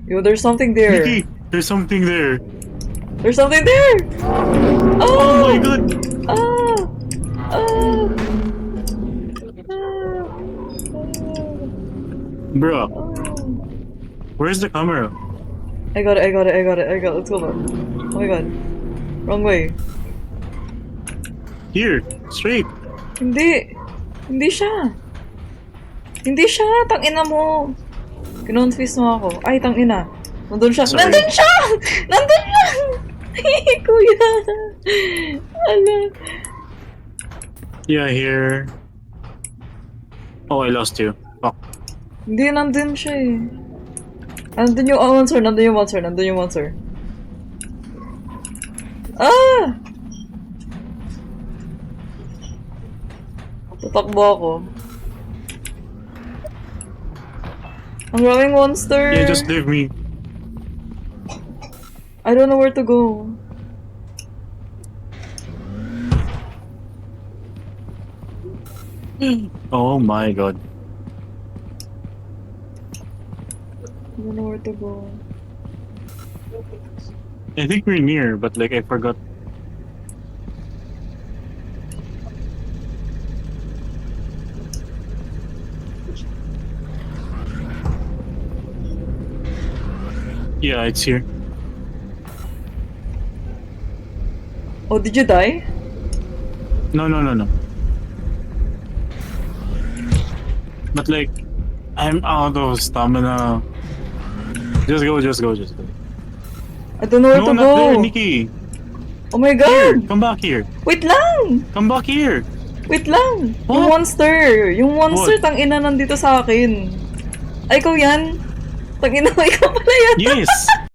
Yo, there's something there. Nikki, there's something there. There's something there! Oh my god! Ah! Ah! Bro, where's the camera? I got it. Let's go back. Oh my god. Wrong way. Here, straight. Hindi. Hindi siya. Tangina mo. Kinonfuse mo ako. Ay, tangina. Nandun siya. Sorry. Nandun siya! Kuya. Ala. Yeah, here. Oh, I lost you. Fuck. Hindi, nandun siya eh. Nandun yung monster. Ah! Tatakbo ako. Ang daming monster! Yeah, just leave me. I don't know where to go. Oh my god. I don't know where to go. I think we're near, but like I forgot. Yeah, it's here. Oh, did you die? No. But like, I'm out of stamina. Just go. I don't know where No, to not go. there, Nikki. Oh my Here, god! come back here. Wait lang! Come back here. Yung What? monster! Yung monster, What? tangina nandito sa akin. Ay, ikaw yan? Tangina mo, ikaw pala yan! Yes.